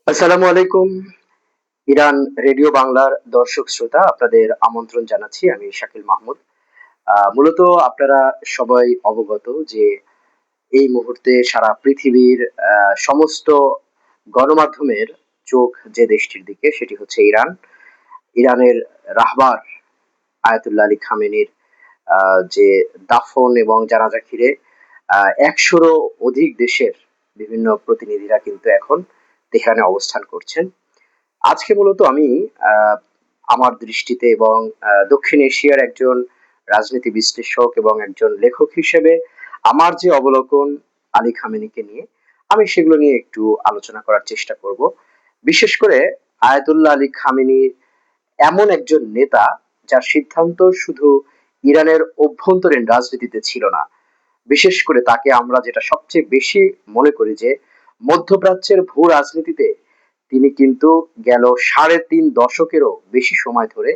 আসসালামু আলাইকুম। Iran radio বাংলার দর্শক শ্রোতা আপনাদের আমন্ত্রণ জানাচ্ছি। আমি শাকিল মাহমুদ। মূলত আপনারা সবাই অবগত যে এই মুহূর্তে সারা পৃথিবীর সমস্ত গণমাধ্যমের চোখ যে দেশটির দিকে সেটি হচ্ছে ইরান। ইরানের রাহবার আয়াতুল্লাহ আলী খামেনির যে দাফন এবং জানাজা ঘিরে ১০০'রও অধিক দেশের বিভিন্ন প্রতিনিধিরা কিন্তু এখন তেহরানে অবস্থান করছেন। আজকে মূলত আমি আহ, আমার দৃষ্টিতে এবং দক্ষিণ এশিয়ার একজন রাজনীতি বিশ্লেষক এবং একজন লেখক হিসেবে আমার যে অবলোকন আলী খামেনিকে নিয়ে আমি সেগুলো নিয়ে একটু আলোচনা করার চেষ্টা করব। বিশেষ করে আয়াতুল্লাহ আলী খামেনি এমন একজন নেতা যার সিদ্ধান্ত শুধু ইরানের অভ্যন্তরীণ রাজনীতিতে ছিল না, বিশেষ করে তাকে আমরা যেটা সবচেয়ে বেশি মনে করি যে মধ্যপ্রাচ্যের ভূ রাজনীতিতে তিনি কিন্তু গেল ৩.৫ দশকেরও বেশি সময় ধরে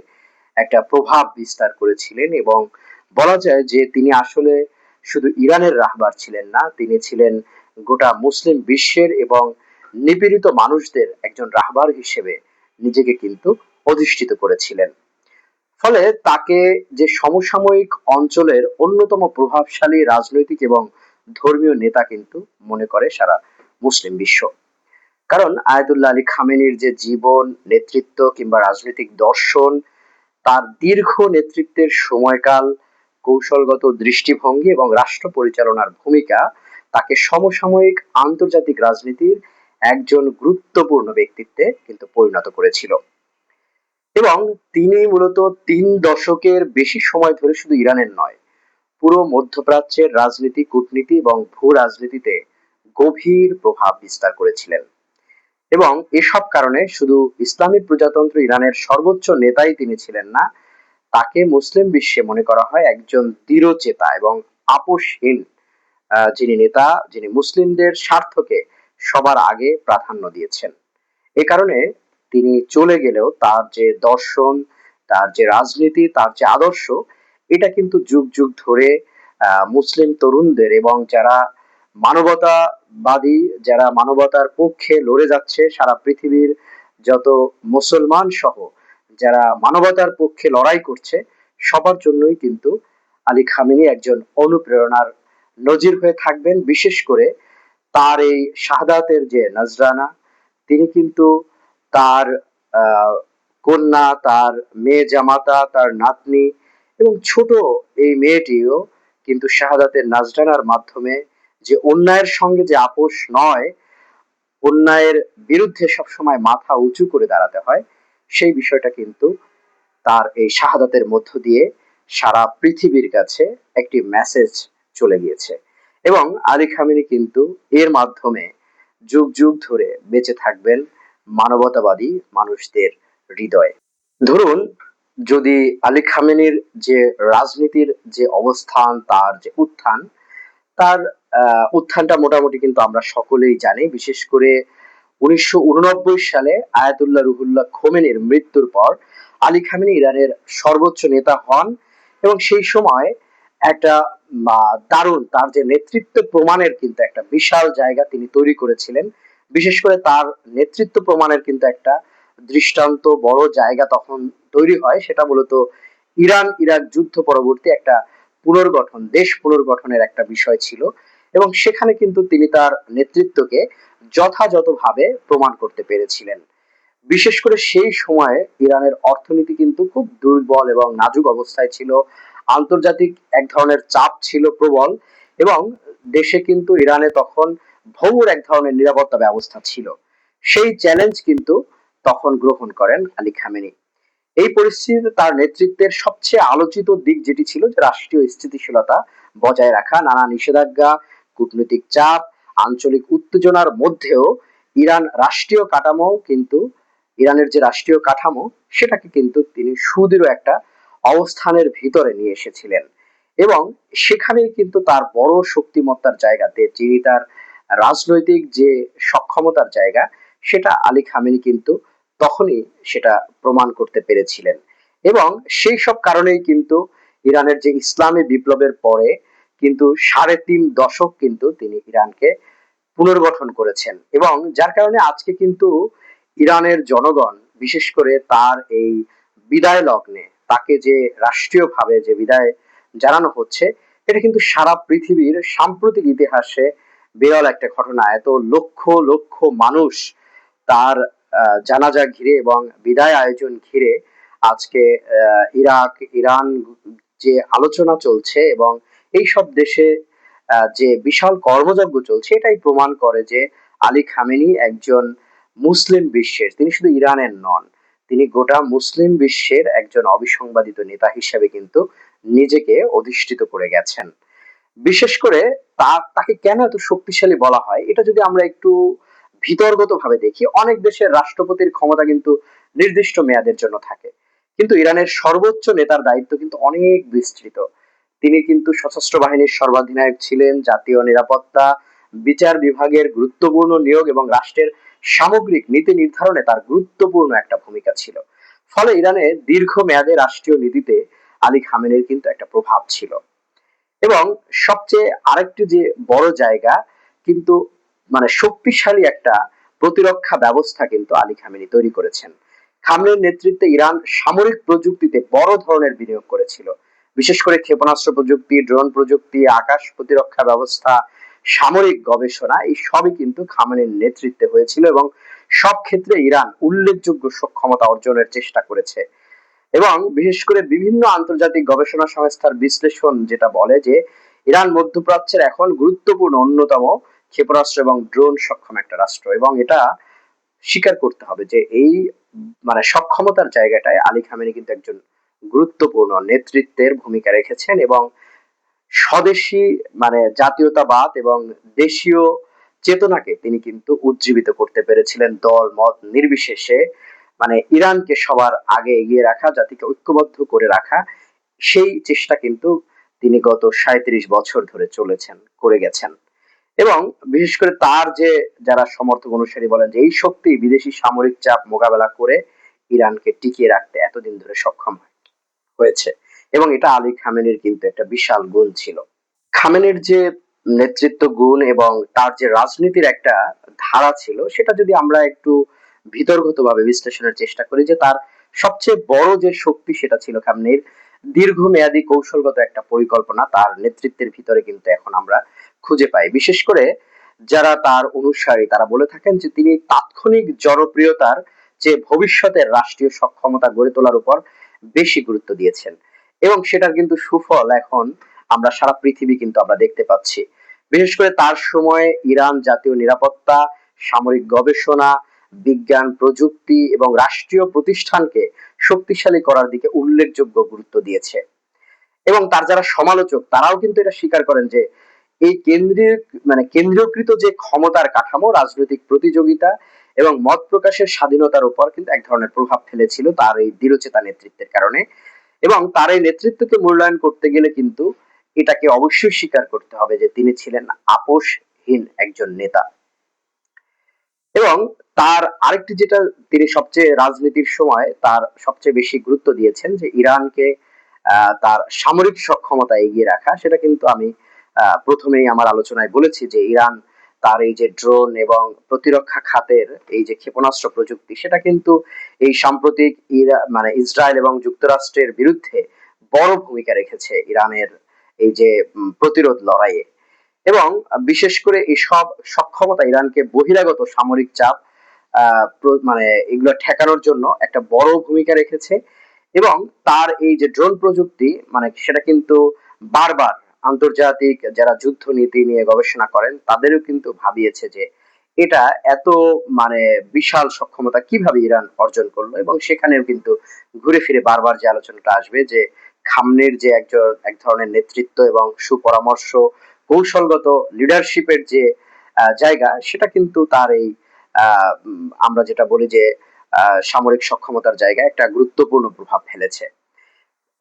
একটা প্রভাব বিস্তার করেছিলেন এবং বলা যায় যে তিনি আসলে শুধু ইরানের রাহবার ছিলেন না, তিনি ছিলেন গোটা মুসলিম বিশ্বের এবং নিপীড়িত মানুষদের একজন রাহবার হিসেবে নিজেকে কিন্তু অধিষ্ঠিত করেছিলেন। ফলে তাকে যে সমসাময়িক অঞ্চলের অন্যতম প্রভাবশালী রাজনৈতিক এবং ধর্মীয় নেতা কিন্তু মনে করে সারা মুসলিম বিশ্ব। কারণ আয়াতুল্লাহ আলী খামেনির যে জীবন, নেতৃত্ব কিংবা রাজনৈতিক দর্শন, তার দীর্ঘ নেতৃত্বের সময়কাল, কৌশলগত দৃষ্টিভঙ্গি এবং রাষ্ট্র পরিচালনার ভূমিকা তাকে সমসাময়িক আন্তর্জাতিক রাজনীতির একজন গুরুত্বপূর্ণ ব্যক্তিত্বে কিন্তু পরিণত করেছিল। এবং তিনি মূলত ৩ দশকের বেশি সময় ধরে শুধু ইরানের নয়, পুরো মধ্যপ্রাচ্যের রাজনীতি, কূটনীতি এবং ভূ রাজনীতিতে গভীর প্রভাব বিস্তার করেছিলেন। এবং এসব কারণে শুধু ইসলামী প্রজাতন্ত্র ইরানের সর্বোচ্চ নেতাই তিনি ছিলেন না, তাকে মুসলিম বিশ্বে মনে করা হয় একজন দৃঢ়চেতা এবং আপোষহীন যিনি নেতা, যিনি মুসলিমদের স্বার্থকে সবার আগে প্রাধান্য দিয়েছেন। এ কারণে তিনি চলে গেলেও তার যে দর্শন, তার যে রাজনীতি, তার যে আদর্শ, এটা কিন্তু যুগ যুগ ধরে মুসলিম তরুণদের এবং যারা মানবতাবাদী, যারা মানবতার পক্ষে লড়ে যাচ্ছে সারা পৃথিবীর যত মুসলমান সহ যারা মানবতার পক্ষে লড়াই করছে, সবার জন্যই কিন্তু আলী খামেনি একজন অনুপ্রেরণার নজির হয়ে থাকবেন। বিশেষ করে তার এই শাহাদাতের যে নজরানা, তিনি কিন্তু তার আহ, কন্যা, তার মেয়ে জামাতা, তার নাতনি এবং ছোট এই মেয়েটিও কিন্তু শাহাদাতের নাজরানার মাধ্যমে যে অন্যায়ের সঙ্গে যে আপোষ নয়, অন্যায়ের বিরুদ্ধে সবসময় মাথা উঁচু করে দাঁড়াতে হয়, সেই বিষয়টা কিন্তু তার এই শাহাদাতের মধ্য দিয়ে সারা পৃথিবীর কাছে একটি মেসেজ চলে গিয়েছে। এবং আলী খামেনি কিন্তু এর মাধ্যমে যুগ যুগ ধরে বেঁচে থাকবেন মানবতাবাদী মানুষদের হৃদয়ে। ধরুন, যদি আলী খামেনির যে রাজনীতির যে অবস্থান, তার যে উত্থান, তার উত্থানটা মোটামুটি কিন্তু আমরা সকলেই জানি। বিশেষ করে ১৯৮৯ সালে আয়াতুল্লাহ রুহুল্লাহ খোমেনির মৃত্যুর পর আলী খামেনি ইরানের সর্বোচ্চ নেতা হন এবং সেই সময় একটা দারুণ তার যে নেতৃত্ব প্রমাণের কিন্তু একটা বিশাল জায়গা তিনি তৈরি করেছিলেন। বিশেষ করে তার নেতৃত্ব প্রমাণের কিন্তু একটা দৃষ্টান্ত বড় জায়গা তখন তৈরি হয়, সেটা মূলত ইরান ইরাক যুদ্ধ পরবর্তী একটা পুনর্গঠন, দেশ পুনর্গঠনের একটা বিষয় ছিল। এবং সেখানে কিন্তু তিনি তার নেতৃত্বকে যথাযথভাবে প্রমাণ করতে পেরেছিলেন। বিশেষ করে সেই সময়ে ইরানের অর্থনীতি কিন্তু খুব দুর্বল এবং নাজুক অবস্থায় ছিল। আন্তর্জাতিক এক ধরনের চাপ ছিল প্রবল এবং দেশে কিন্তু ইরানে তখন ভঙ্গুর এক ধরনের নিরাপত্তা ব্যবস্থা ছিল। সেই চ্যালেঞ্জ কিন্তু তখন গ্রহণ করেন আলী খামেনি। এই পরিস্থিতিতে তার নেতৃত্বের সবচেয়ে আলোচিত দিক যেটি ছিল যে রাষ্ট্রীয় স্থিতিশীলতা বজায় রাখা, নানা নিষেধাজ্ঞা, কূটনৈতিক চাপ, আঞ্চলিক উত্তেজনার মধ্যেও ইরান রাষ্ট্রীয় কাঠামো কিন্তু ইরানের যে রাষ্ট্রীয় কাঠামো সেটাকে কিন্তু তিনি সুদৃঢ় একটা অবস্থানের ভিতরে নিয়ে এসেছিলেন। এবং সেখানেই কিন্তু তার বড় শক্তিমত্তার জায়গাতে যিনি তার রাজনৈতিক যে সক্ষমতার জায়গা, সেটা আলী খামেনি কিন্তু তখনই সেটা প্রমাণ করতে পেরেছিলেন। এবং সেই সব কারণেই কিন্তু ইরানের যে ইসলামী বিপ্লবের পরে কিন্তু ৩.৫ দশক কিন্তু তিনি ইরানকে পুনর্গঠন করেছেন, এবং যার কারণে আজকে কিন্তু ইরানের জনগণ, বিশেষ করে তার এই বিদায় লগ্নে তাকে যে রাষ্ট্রীয়ভাবে যে বিদায় জানানো হচ্ছে, এটা কিন্তু সারা পৃথিবীর সাম্প্রতিক ইতিহাসে বিরল একটা ঘটনা। এত লক্ষ লক্ষ মানুষ তার জানাজা ঘিরে এবং বিদায় আয়োজন ঘিরে আজকে ইরাক, ইরান যে আলোচনা চলছে এবং এই সব দেশে যে বিশাল কর্মযজ্ঞ চলছে, এটাই প্রমাণ করে যে আলী খামেনি একজন মুসলিম বিশ্বের, তিনি শুধু ইরানের নন, তিনি গোটা মুসলিম বিশ্বের একজন অবিসংবাদিত নেতা হিসেবে কিন্তু নিজেকে অধিষ্ঠিত করে গেছেন। বিশেষ করে তাকে কেন এত শক্তিশালী বলা হয়, এটা যদি আমরা একটু ভিতরগত ভাবে দেখি, অনেক দেশের রাষ্ট্রপতির ক্ষমতা কিন্তু নির্দিষ্ট মেয়াদের জন্য থাকে, কিন্তু ইরানের সর্বোচ্চ নেতার দায়িত্ব কিন্তু অনেক বিস্তৃত। তিনি কিন্তু সশস্ত্র বাহিনীর সর্বাধিনায়ক ছিলেন, জাতীয় নিরাপত্তা, বিচার বিভাগের গুরুত্বপূর্ণ নিয়োগ এবং রাষ্ট্রের সামগ্রিক নীতি নির্ধারণে তার গুরুত্বপূর্ণ একটা ভূমিকা ছিল। ফলে ইরানের দীর্ঘমেয়াদে রাষ্ট্রীয় নীতিতে আলী খামেনির কিন্তু একটা প্রভাব ছিল। এবং সবচেয়ে আরেকটি যে বড় জায়গা, কিন্তু মানে শক্তিশালী একটা প্রতিরক্ষা ব্যবস্থা কিন্তু আলী খামেনি তৈরি করেছেন। খামেনির নেতৃত্বে ইরান সামরিক প্রযুক্তিতে বড় ধরনের বিনিয়োগ করেছিল, বিশেষ করে ক্ষেপণাস্ত্র প্রযুক্তি, ড্রোন প্রযুক্তি, আকাশ প্রতিরক্ষা ব্যবস্থা, সামরিক গবেষণা, এই সবই কিন্তু খামেনির নেতৃত্বে হয়েছিল এবং সব ক্ষেত্রে ইরান উল্লেখযোগ্য সক্ষমতা অর্জনের চেষ্টা করেছে। এবং বিশেষ করে বিভিন্ন আন্তর্জাতিক গবেষণা সংস্থার বিশ্লেষণ যেটা বলে যে ইরান মধ্যপ্রাচ্যের এখন গুরুত্বপূর্ণ অন্যতম ক্ষেপণাস্ত্র এবং ড্রোন সক্ষম একটা রাষ্ট্র, এবং এটা স্বীকার করতে হবে যে এই মানে সক্ষমতার জায়গাটায় আলী খামেনি কিন্তু একজন গুরুত্বপূর্ণ নেতৃত্বের ভূমিকা রেখেছেন, এবং স্বদেশী মানে জাতীয়তাবাদ এবং দেশীয় চেতনাকে তিনি কিন্তু উজ্জীবিত করতে পেরেছিলেন, দল মত নির্বিশেষে। মানে ইরানকে সবার আগে এগিয়ে রাখা, জাতিকে ঐক্যবদ্ধ করে রাখা, সেই চেষ্টা কিন্তু তিনি গত ৩৭ বছর ধরে করে গেছেন। এবং বিশেষ করে তার যে যারা সমর্থক অনুসারী বলেন যে এই শক্তি বিদেশি সামরিক চাপ মোকাবেলা করে ইরানকে টিকিয়ে রাখতে এতদিন ধরে সক্ষম হয়েছে, এবং এটা আলী খামেনির কিন্তু একটা বিশাল গুণ ছিল। খামেনির যে নেতৃত্ব গুণ এবং তার যে রাজনীতির একটা ধারা ছিল, সেটা যদি আমরা একটু ভিতরগতভাবে বিশ্লেষণের চেষ্টা করি, যে তার সবচেয়ে বড় যে শক্তি সেটা ছিল খামেনির দীর্ঘমেয়াদী কৌশলগত একটা পরিকল্পনা, তার নেতৃত্বের ভিতরে কিন্তু এখন আমরা খুঁজে পাই। বিশেষ করে যারা তার অনুসারী তারা বলে থাকেন যে তিনি তাৎক্ষণিক জনপ্রিয়তার যে ভবিষ্যতের রাষ্ট্রীয় সক্ষমতা গড়ে তোলার উপর বেশি গুরুত্ব দিয়েছেন, এবং সেটার কিন্তু সুফল এখন আমরা সারা পৃথিবী কিন্তু আমরা দেখতে পাচ্ছি। বিশেষ করে তার সময়ে ইরান জাতীয় নিরাপত্তা, সামরিক গবেষণা, বিজ্ঞান প্রযুক্তি এবং রাষ্ট্রীয় প্রতিষ্ঠানকে শক্তিশালী করার দিকে উল্লেখযোগ্য গুরুত্ব দিয়েছে। এবং তার যারা সমালোচক তারাও কিন্তু এটা স্বীকার করেন যে এই কেন্দ্রীয়কৃত যে ক্ষমতার কাঠামো, রাজনৈতিক প্রতিযোগিতা এবং মত প্রকাশের স্বাধীনতার উপর কিন্তু এক ধরনের প্রভাব ফেলেছিল তার এই দৃঢ়চেতা নেতৃত্বের কারণে। এবং তার এই নেতৃত্বকে মূল্যায়ন করতে গেলে কিন্তু এটাকে অবশ্যই স্বীকার করতে হবে যে তিনি ছিলেন আপোষহীন একজন নেতা। এবং তার আরেকটি যেটা তিনি সবচেয়ে রাজনীতির সময় তার সবচেয়ে বেশি গুরুত্ব দিয়েছেন যে ইরানকে তার সামরিক সক্ষমতা এগিয়ে রাখা, সেটা কিন্তু আমি প্রথমেই আমার আলোচনায় বলেছি যে ইরান তার এই যে ড্রোন এবং প্রতিরক্ষা খাতের এই যে ক্ষেপণাস্ত্র প্রযুক্তি, সেটা কিন্তু এই সাম্প্রতিক ইসরায়েল এবং যুক্তরাষ্ট্রের বিরুদ্ধে বড় ভূমিকা রেখেছে ইরানের এই যে প্রতিরোধ লড়াইয়ে। এবং বিশেষ করে এইসব সক্ষমতা ইরানকে বহিরাগত সামরিক চাপ এগুলো ঠেকানোর জন্য একটা বড় ভূমিকা রেখেছে। এবং তার এই যে ড্রোন প্রযুক্তি সেটা কিন্তু বারবার আন্তর্জাতিক যারা যুদ্ধ নীতি নিয়ে গবেষণা করেন তাদেরও কিন্তু ভাবিয়েছে যে এটা এত বিশাল সক্ষমতা কিভাবে ইরান অর্জন করলো, এবং সেখানেও কিন্তু ঘুরে ফিরে বারবার যে আলোচনাটা আসবে যে খামনির যে এক ধরনের নেতৃত্ব এবং সুপরামর্শ, কৌশলগত লিডারশিপের যে জায়গা, সেটা কিন্তু তার এই আমরা যেটা বলি যে সামরিক সক্ষমতার জায়গায় একটা গুরুত্বপূর্ণ প্রভাব ফেলেছে।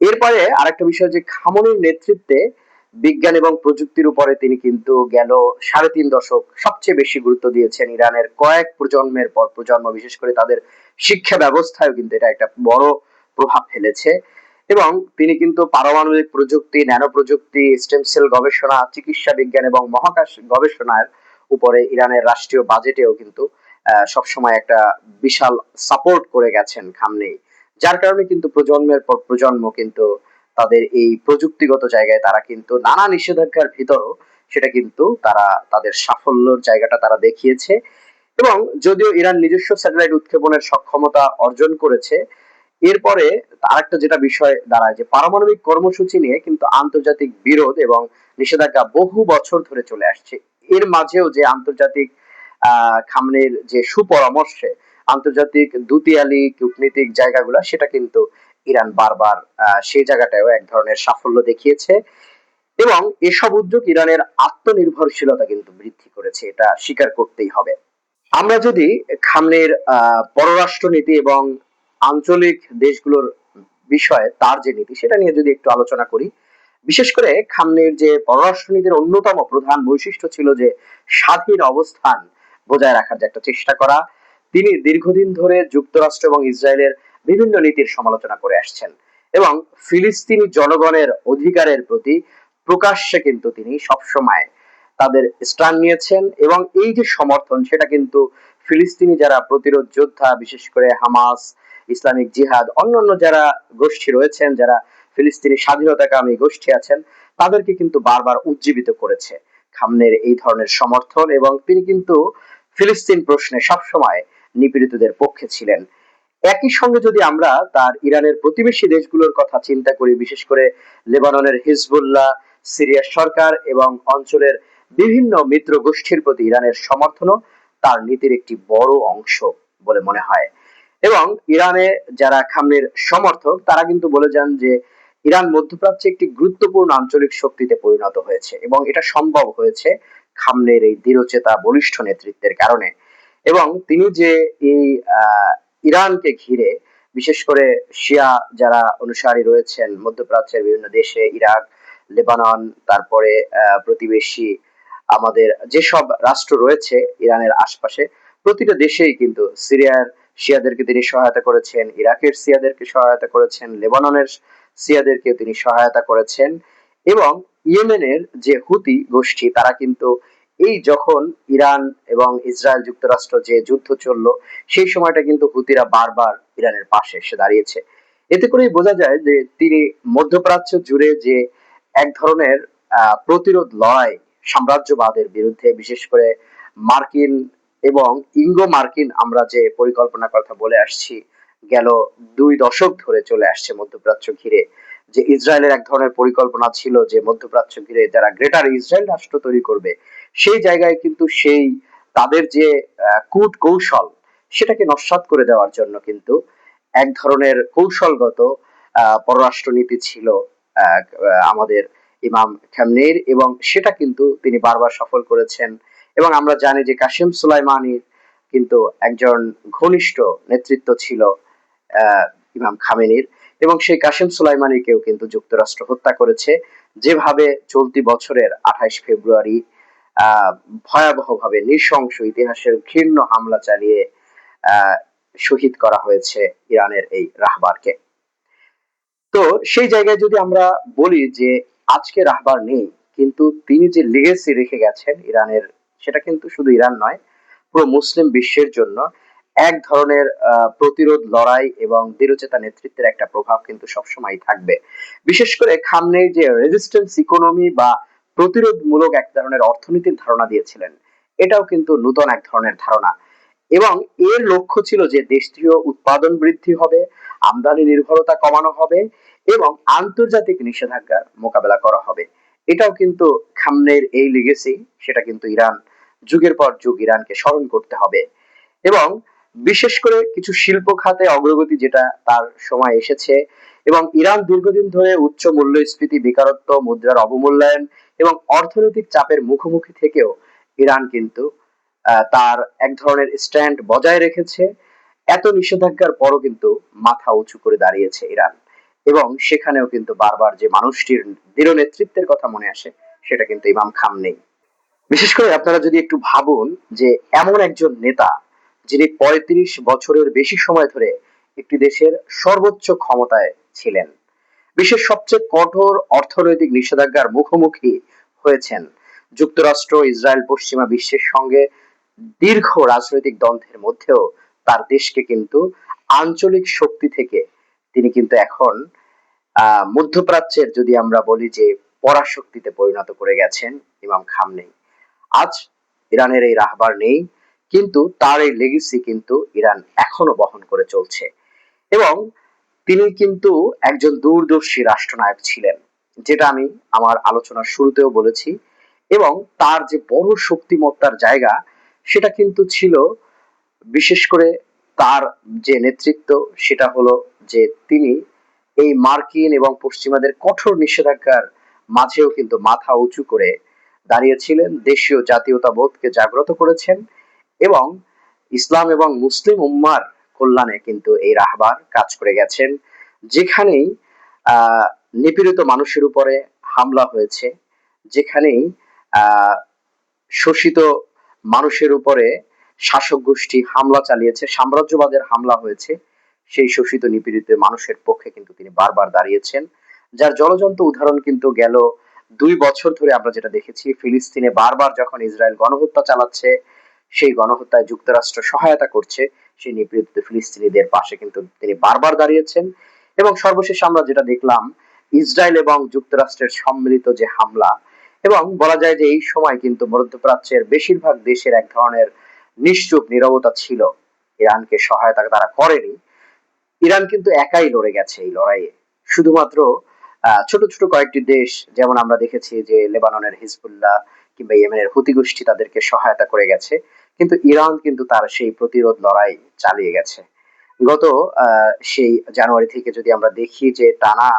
এরপরে আরেকটা বিষয় যে খামেনির নেতৃত্বে বিজ্ঞান এবং প্রযুক্তির উপরে তিনি কিন্তু গেল ৩.৫ দশক সবচেয়ে বেশি গুরুত্ব দিয়েছেন। ইরানের কয়েক প্রজন্মের পর প্রজন্ম, বিশেষ করে তাদের শিক্ষা ব্যবস্থায় কিন্তু এটা একটা বড় প্রভাব ফেলেছে। এবং তিনি কিন্তু পারমাণবিক প্রযুক্তি, ন্যানো প্রযুক্তি, স্টেম সেল গবেষণা, চিকিৎসা বিজ্ঞান এবং মহাকাশ গবেষণার উপরে ইরানের রাষ্ট্রীয় বাজেটেও কিন্তু সবসময় একটা বিশাল সাপোর্ট করে গেছেন খামনেই। যার কারণে কিন্তু প্রজন্মের পর প্রজন্ম কিন্তু তাদের এই প্রযুক্তিগত জায়গায় তারা কিন্তু নানা নিষেধাজ্ঞার ভিতরও সেটা কিন্তু তারা তাদের সাফল্যর জায়গাটা তারা দেখিয়েছে। এবং যদিও ইরান নিজস্ব স্যাটেলাইট উৎক্ষেপণের সক্ষমতা অর্জন করেছে, এরপরে আরেকটা যেটা বিষয় দাঁড়ায় যে পারমাণবিক কর্মসূচি নিয়ে কিন্তু আন্তর্জাতিক বিরোধ এবং নিষেধাজ্ঞা বহু বছর ধরে চলে আসছে। এর মাঝেও যে আন্তর্জাতিক খামনের যে সুপরামর্শে আন্তর্জাতিক দুতিয়ালি কূটনীতিক জায়গাগুলো সেটা কিন্তু ইরান বারবার সেই জায়গাটাও এক ধরনের সাফল্য দেখিয়েছে। এবং এসব উদ্যোগ ইরানের আত্মনির্ভরশীলতা কিন্তু বৃদ্ধি করেছে, এটা স্বীকার করতেই হবে। আমরা যদি খামনেইর পররাষ্ট্রনীতি এবং আঞ্চলিক দেশগুলোর বিষয়ে তার যে নীতি সেটা নিয়ে যদি একটু আলোচনা করি, বিশেষ করে খামনেইর যে পররাষ্ট্রনীতির অন্যতম প্রধান বৈশিষ্ট্য ছিল যে স্বাধীন অবস্থান বজায় রাখার যে একটা চেষ্টা করা। তিনি দীর্ঘদিন ধরে যুক্তরাষ্ট্র এবং ইসরায়েলের বিভিন্ন নীতির সমালোচনা করে আসছেন এবং ফিলিস্তিনি জনগণের অধিকারের প্রতি প্রকাশ্যে কিন্তু তিনি সবসময় তাদের স্ট্যান্ড নিয়েছেন। এবং এই যে সমর্থন সেটা কিন্তু ফিলিস্তিনি যারা প্রতিরোধ যোদ্ধা, বিশেষ করে হামাস, ইসলামিক জিহাদ, অন্যান্য যারা গোষ্ঠী রয়েছেন, যারা ফিলিস্তিনি স্বাধীনতাকামী গোষ্ঠী আছেন, তাদেরকে কিন্তু বারবার উজ্জীবিত করেছে খামনের এই ধরনের সমর্থন। এবং তিনি কিন্তু ফিলিস্তিন প্রশ্নে সবসময় নিপীড়িতদের পক্ষে ছিলেন। একই সঙ্গে যদি আমরা তার ইরানের প্রতিবেশী দেশগুলোর কথা চিন্তা করি, বিশেষ করে লেবাননের হিজবুল্লাহ, সিরিয়ার সরকার এবং অঞ্চলের বিভিন্ন মিত্র গোষ্ঠীর প্রতি ইরানের সমর্থনও তার নীতির একটি বড় অংশ বলে মনে হয়। এবং ইরানে যারা খামনেইর সমর্থক তারা কিন্তু বলে যান যে ইরান মধ্যপ্রাচ্যে একটি গুরুত্বপূর্ণ আঞ্চলিক শক্তিতে পরিণত হয়েছে এবং এটা সম্ভব হয়েছে খামনেইর এই দৃঢ়চেতা বলিষ্ঠ নেতৃত্বের কারণে। এবং তিনি যে এই ইরানকে ঘিরে বিশেষ করে শিয়া যারা অনুসারী রয়েছেন মধ্যপ্রাচ্যের বিভিন্ন দেশে, ইরাক, লেবানন, তারপরে প্রতিবেশী আমাদের যেসব রাষ্ট্র রয়েছে ইরানের আশপাশে, প্রতিটা দেশেই কিন্তু সিরিয়ার শিয়াদেরকে তিনি সহায়তা করেছেন, ইরাকের শিয়াদেরকে সহায়তা করেছেন, লেবাননের শিয়াদেরকে তিনি সহায়তা করেছেন। এবং ইয়েমেনের যে হুতি গোষ্ঠী তারা কিন্তু এই যখন ইরান এবং ইসরায়েল যুক্তরাষ্ট্র যে যুদ্ধ চললো সেই সময়টা কিন্তু হুতিরা বারবার ইরানের পাশে এসে দাঁড়িয়েছে। এতে করেই বোঝা যায় যে তিনি মধ্যপ্রাচ্য জুড়ে যে এক ধরনের প্রতিরোধ লড়াই সাম্রাজ্যবাদের বিরুদ্ধে, বিশেষ করে মার্কিন এবং ইঙ্গো মার্কিন আমরা যে পরিকল্পনার কথা বলে আসছি গেল 2 দশক ধরে চলে আসছে মধ্যপ্রাচ্য ঘিরে, যে ইসরায়েলের এক ধরনের পরিকল্পনা ছিল যে মধ্যপ্রাচ্য ঘিরে যারা গ্রেটার ইসরায়েল রাষ্ট্র তৈরি করবে, সেই জায়গায় কিন্তু সেই তাদের যে কূট কৌশল সেটাকে নস্যাৎ করে দেওয়ার জন্য কিন্তু এক ধরনের কৌশলগত পররাষ্ট্রনীতি ছিল আমাদের ইমাম খামনেইর, এবং সেটা কিন্তু তিনি বারবার সফল করেছেন। এবং আমরা জানি যে কাসেম সুলাইমানির কিন্তু একজন ঘনিষ্ঠ নেতৃত্ব ছিল ইমাম খামেনির, এবং সেই কাসেম সুলাইমানিকেও কিন্তু যুক্তরাষ্ট্র হত্যা করেছে, যেভাবে চলতি বছরের 28 ফেব্রুয়ারি ভয়াবহভাবে নৃশংস ইতিহাসের ঘৃণ্য হামলা চালিয়ে আহ শহীদ করা হয়েছে ইরানের এই রাহবারকে। তো সেই জায়গায় যদি আমরা বলি যে আজকে রাহবার নেই, কিন্তু তিনি যে লিগেসি রেখে গেছেন ইরানের, সেটা কিন্তু শুধু ইরান নয়, পুরো মুসলিম বিশ্বের জন্য এক ধরনের প্রতিরোধ লড়াই এবং দৃঢ়চেতা নেতৃত্বের একটা প্রভাব কিন্তু সবসময় থাকবে। বিশেষ করে খামনেই যে রেজিস্ট্যান্স ইকোনমি বা প্রতিরোধমূলক এক ধরনের অর্থনীতির ধারণা দিয়েছিলেন, এটাও কিন্তু নতুন এক ধরনের ধারণা। এবং এর লক্ষ্য ছিল যে দেশীয় উৎপাদন বৃদ্ধি হবে, আমদানি নির্ভরতা কমানো হবে এবং আন্তর্জাতিক নিষেধাজ্ঞার মোকাবেলা করা হবে। এটাও কিন্তু খামনেইর এই লিগেসি, সেটা কিন্তু ইরান যুগের পর যুগ ইরানকে স্মরণ করতে হবে। এবং বিশেষ করে কিছু শিল্প খাতে অগ্রগতি যেটা তার সময় এসেছে, এবং ইরান দীর্ঘদিন ধরে উচ্চ মূল্যস্ফীতি, বেকারত্ব, মুদ্রার অবমূল্যায়ন এবং অর্থনৈতিক চাপের মুখোমুখি থেকেও ইরান কিন্তু তার এক ধরনের স্ট্যান্ড বজায় রেখেছে। এত নিষেধাজ্ঞার পরও কিন্তু মাথা উঁচু করে দাঁড়িয়েছে ইরান, এবং সেখানেও কিন্তু বারবার যে মানুষটির দৃঢ় নেতৃত্বের কথা মনে আসে সেটা কিন্তু ইমাম খামনেই। বিশেষ করে আপনারা যদি একটু ভাবুন যে এমন একজন নেতা যিনি 35 বছরের বেশি সময় ধরে একটি দেশের সর্বোচ্চ ক্ষমতায় ছিলেন, বিশ্বের সবচেয়ে কঠোর অর্থনৈতিক নিষেধাজ্ঞার মুখোমুখি হয়েছেন, যুক্তরাষ্ট্র, ইসরায়েল, পশ্চিমা বিশ্বের সঙ্গে দীর্ঘ রাজনৈতিক দ্বন্দ্বের মধ্যেও তার দেশকে কিন্তু আঞ্চলিক শক্তি থেকে তিনি কিন্তু এখন মধ্যপ্রাচ্যের, যদি আমরা বলি যে, পরাশক্তিতে পরিণত করে গেছেন ইমাম খামনেই। আজ ইরানের এই রাহবার নেই, কিন্তু তার এই লেগেসি কিন্তু ইরান এখনো বহন করে চলছে। এবং তিনি কিন্তু একজন দূরদর্শী রাষ্ট্রনায়ক ছিলেন, যেটা আমি আমার আলোচনার শুরুতেও বলেছি। এবং তার যে বড় শক্তিমত্তার জায়গা, সেটা কিন্তু ছিল বিশেষ করে তার যে নেতৃত্ব, সেটা হলো যে তিনি এই মার্কিন এবং পশ্চিমাদের কঠোর নিষেধাজ্ঞার মাঝেও কিন্তু মাথা উঁচু করে দাঁড়িয়েছিলেন, দেশীয় জাতীয়তাবোধকে জাগ্রত করেছেন এবং ইসলাম এবং মুসলিম উম্মার কল্যাণে কিন্তু এই রাহবার কাজ করে গেছেন। যেখানেই আহ নিপীড়িত মানুষের উপরে হামলা হয়েছে, যেখানেই আহ শোষিত মানুষের উপরে শাসক গোষ্ঠী হামলা চালিয়েছে, সাম্রাজ্যবাদের হামলা হয়েছে, সেই শোষিত নিপীড়িত মানুষের পক্ষে কিন্তু তিনি বারবার দাঁড়িয়েছেন। যার জ্বলজ্বন্ত উদাহরণ কিন্তু গেল 2 বছর ধরে আমরা যেটা দেখেছি, ফিলিস্তিনে বারবার যখন ইসরায়েল গণহত্যা চালাচ্ছে, সেই গণহত্যায় যুক্তরাষ্ট্র সহায়তা করছে, সেই নিপীড়িত ফিলিস্তিনিদের পাশে কিন্তু তিনি বারবার দাঁড়িয়েছেন। এবং সর্বশেষ আমরা যেটা দেখলাম, ইসরায়েল এবং যুক্তরাষ্ট্রের সম্মিলিত যে হামলা, এবং বলা যায় যে এই সময় কিন্তু মধ্যপ্রাচ্যের বেশিরভাগ দেশের এক ধরনের নিশ্চুপ নীরবতা ছিল, ইরানকে সহায়তা তারা করেনি। ইরান কিন্তু একাই লড়ে গেছে এই লড়াইয়ে। শুধুমাত্র ছোট ছোট কয়েকটি দেশ, যেমন আমরা দেখেছি যে লেবাননের হিজবুল্লাহ কিংবা ইয়েমেনের হুতি গোষ্ঠী তাদেরকে সহায়তা করে গেছে, কিন্তু ইরান কিন্তু তার সেই প্রতিরোধ লড়াই চালিয়ে গেছে। গত সেই জানুয়ারি থেকে যদি আমরা দেখি যে টানা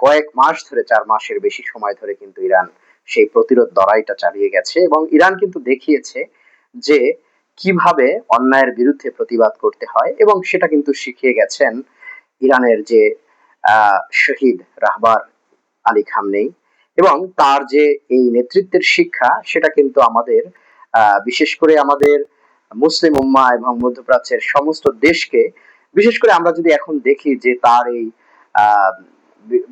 কয়েক মাস ধরে, 4 মাসের বেশি সময় ধরে কিন্তু ইরান সেই প্রতিরোধ লড়াইটা চালিয়ে গেছে। এবং ইরান কিন্তু দেখিয়েছে যে কিভাবে অন্যায়ের বিরুদ্ধে প্রতিবাদ করতে হয়, এবং সেটা কিন্তু শিখিয়ে গেছেন ইরানের যে শহীদ রাহবার আলী খামনেই। এবং তার যে এই নেতৃত্বের শিক্ষা, সেটা কিন্তু আমাদের বিশেষ করে আমাদের মুসলিম উম্মা এবং মধ্যপ্রাচ্যের সমস্ত দেশকে, বিশেষ করে আমরা যদি এখন দেখি যে তার এই আহ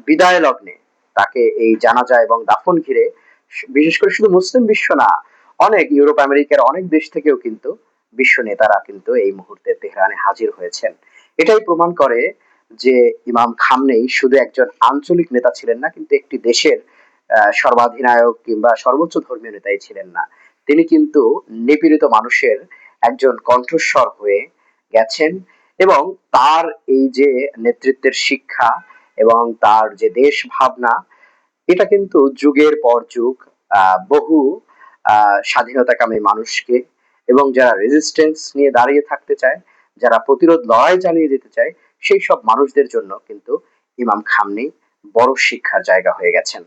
বিদায় লগ্নে তাকে এই জানাজা এবং দাফন ঘিরে বিশেষ করে শুধু মুসলিম বিশ্ব না, অনেক ইউরোপ আমেরিকার অনেক দেশ থেকেও কিন্তু বিশ্ব নেতারা কিন্তু এই মুহূর্তে তেহরানে হাজির হয়েছেন। এটাই প্রমাণ করে যে ইমাম খামনেই শুধু একজন আঞ্চলিক নেতা ছিলেন না, কিন্তু একটি দেশের সর্বাধিনায়ক কিংবা সর্বোচ্চ ধর্মীয় নেতাই ছিলেন না, তিনি কিন্তু নিপীড়িত মানুষের একজন কণ্ঠস্বর হয়ে গেছেন। এবং তার এই যে নেতৃত্বের শিক্ষা এবং তার যে দেশ ভাবনা, এটা কিন্তু যুগের পর যুগ বহু স্বাধীনতাকামী মানুষকে, এবং যারা রেজিস্ট্যান্স নিয়ে দাঁড়িয়ে থাকতে চায়, যারা প্রতিরোধ লড়াই চালিয়ে যেতে চায়, সেই সব মানুষদের জন্য কিন্তু ইমাম খামনি বড় শিক্ষার জায়গা হয়ে গেছেন।